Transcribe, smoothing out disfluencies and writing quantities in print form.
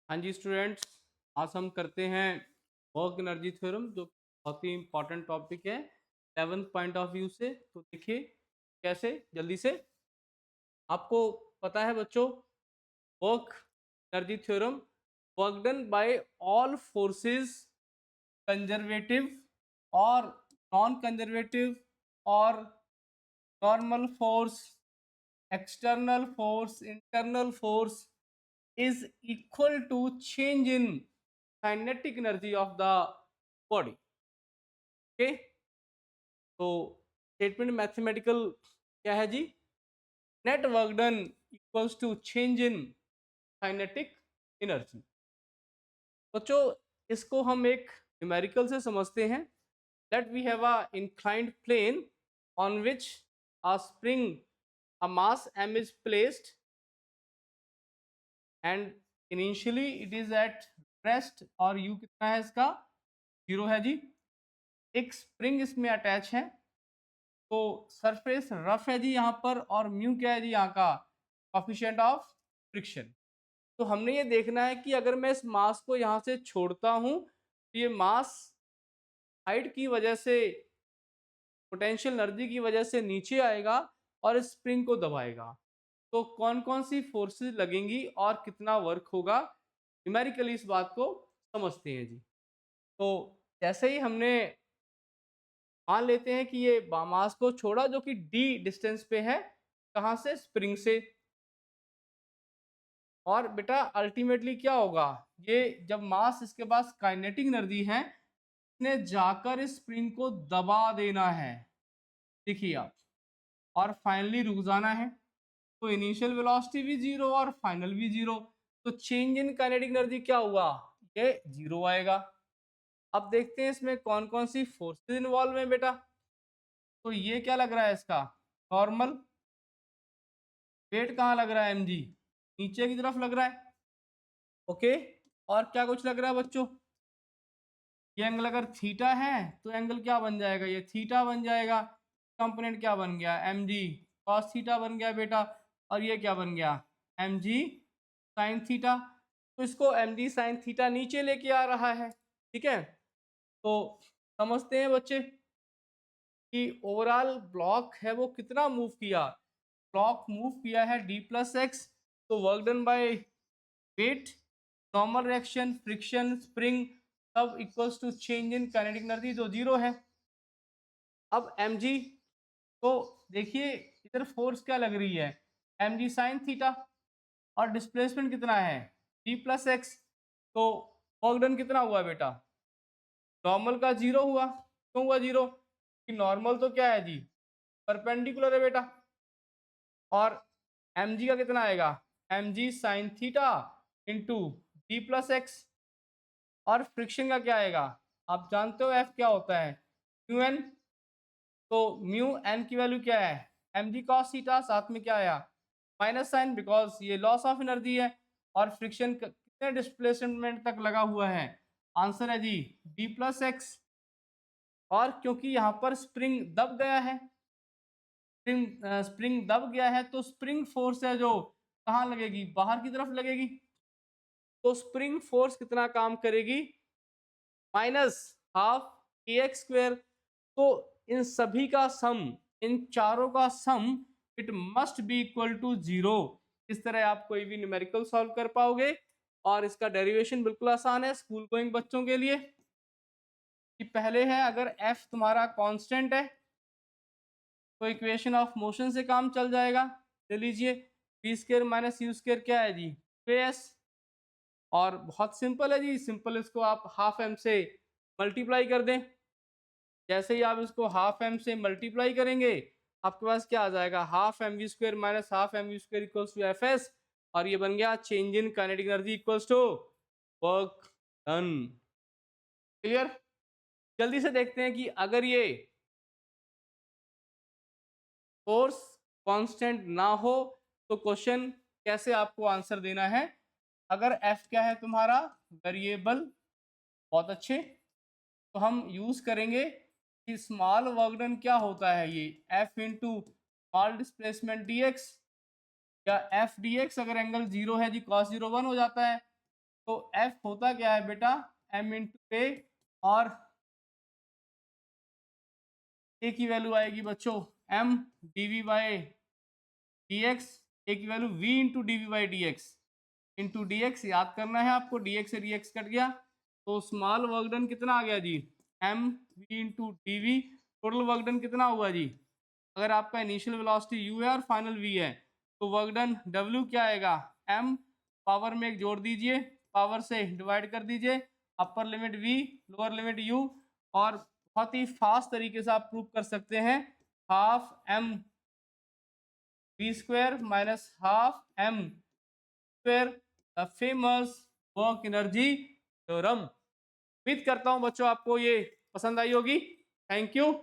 हाँ जी स्टूडेंट्स, आज हम करते हैं वर्क एनर्जी थ्योरम जो बहुत ही इम्पोर्टेंट टॉपिक है 11th पॉइंट ऑफ व्यू से। तो देखिए कैसे जल्दी से आपको पता है बच्चों, work energy theorem, work done bye all forces, conservative और नॉन कंजर्वेटिव और normal force, external force, internal force is equal to change in kinetic energy of the body. Okay, तो स्टेटमेंट मैथमेटिकल क्या है जी? Net work done equals to change in kinetic energy. बच्चों, इसको हम एक न्यूमेरिकल से समझते हैं। Let we have a inclined plane on which a spring, a mass m is placed and initially it is at rest, और u कितना है इसका? 0 है जी। एक स्प्रिंग इसमें अटैच है, तो सरफेस रफ है जी यहाँ पर, और म्यू क्या है जी यहाँ का? Coefficient of friction. तो हमने ये देखना है कि अगर मैं इस मास को यहाँ से छोड़ता हूँ तो ये मास हाइट की वजह से, पोटेंशियल एनर्जी की वजह से नीचे आएगा और इस स्प्रिंग को दबाएगा। तो कौन कौन सी फोर्सेस लगेंगी और कितना वर्क होगा, न्यूमेरिकली इस बात को समझते हैं जी। तो जैसे ही हमने मान लेते हैं कि ये मास को छोड़ा जो कि डी डिस्टेंस पे है, कहाँ से? स्प्रिंग से। और बेटा अल्टीमेटली क्या होगा? ये जब मास इसके पास काइनेटिक एनर्जी है, इसने जाकर इस स्प्रिंग को दबा देना है, देखिए आप, और फाइनली रुक जाना है। तो इनिशियल वेलोसिटी भी जीरो और फाइनल भी जीरो, तो चेंज इन काइनेटिक एनर्जी क्या हुआ? ये जीरो आएगा। अब देखते हैं इसमें कौन कौन सी फोर्सेस इन्वॉल्व है बेटा। तो ये क्या लग रहा है इसका? नॉर्मल। वेट कहाँ लग रहा है? mg, नीचे की तरफ लग रहा है। ओके, और क्या कुछ लग रहा है बच्चों? ये एंगल अगर थीटा है तो एंगल क्या बन जाएगा? ये थीटा बन जाएगा। कंपोनेंट क्या बन गया? mg cos थीटा बन गया बेटा, और ये क्या बन गया? mg sin theta. तो इसको mg sin थीटा नीचे लेके आ रहा है, ठीक है। तो समझते हैं बच्चे कि ओवरऑल ब्लॉक है वो कितना मूव किया। ब्लॉक मूव किया है d+x, तो work done by weight, normal reaction, friction, spring, सब equals to change in kinetic energy जो जीरो है। अब mg को देखिए, इधर फोर्स क्या लग रही है? mg sin थीटा, और डिस्प्लेसमेंट कितना है? d+x। तो वर्क डन कितना हुआ बेटा? नॉर्मल का जीरो हुआ। क्यों हुआ जीरो? कि नॉर्मल तो क्या है जी? परपेंडिकुलर है बेटा। और mg का कितना आएगा? mg sin theta into d+x। और फ्रिक्शन का क्या आएगा? आप जानते हो F क्या होता है? Mu N. तो म्यू एन की वैल्यू क्या है? mg cos थीटा, साथ में क्या आया? माइनस साइन, बिकॉज ये लॉस ऑफ एनर्जी है। और फ्रिक्शन कितने डिस्प्लेसमेंट तक लगा हुआ है? आंसर है जी d+x। और क्योंकि यहाँ पर स्प्रिंग दब गया है, स्प्रिंग दब गया है, तो स्प्रिंग फोर्स है जो कहाँ लगेगी? बाहर की तरफ लगेगी। तो स्प्रिंग फोर्स कितना काम करेगी? -12 kx²। तो इन सभी का सम, इन चारों का sum, it must be equal to zero. इस तरह आप कोई भी न्यूमेरिकल सॉल्व कर पाओगे, और इसका डेरिवेशन बिल्कुल आसान है स्कूल गोइंग बच्चों के लिए। कि पहले है, अगर f तुम्हारा कांस्टेंट है तो इक्वेशन ऑफ मोशन से काम चल जाएगा। ले लीजिए v² - u² क्या है जी? 2s। और बहुत सिंपल है जी, सिंपल, इसको आप हाफ m से मल्टीप्लाई कर दें। जैसे ही आप इसको हाफ m से मल्टीप्लाई करेंगे, आपके पास क्या आ जाएगा? Half mv² - half mv² equals to fs। और ये बन गया change in kinetic energy equals to work done. Clear? जल्दी से देखते हैं कि अगर ये फोर्स कांस्टेंट ना हो तो क्वेश्चन कैसे आपको आंसर देना है। अगर f क्या है तुम्हारा? वेरिएबल। बहुत अच्छे। तो हम यूज करेंगे कि स्मॉल वर्क डन क्या होता है? ये f into small displacement dx, या f dx। अगर एंगल जीरो है जी cos 0 1 हो जाता है। तो एफ होता क्या है बेटा, एम इंटू ए, और ए की वैल्यू आएगी बच्चों M DV by D X, A की value V into DV by D X, into D X याद करना है आपको, डी एक्स से डी एक्स कट गया, तो स्मॉल वर्क डन कितना आ गया जी, M V into D V, total work done कितना हुआ जी, अगर आपका इनिशियल वेलोसिटी यू है और फाइनल वी है, तो वर्क डन डब्ल्यू क्या आएगा, एम पावर में एक जोड़ दीजिए, पावर से डिवाइड कर दीजिए, upper limit V lower limit U, और बहुत ही फास्ट तरीके से आप प्रूव कर सकते हैं, half M V square minus half M square, the famous work energy theorem. उम्मीद करता हूं बच्चों आपको ये पसंद आई होगी। Thank you.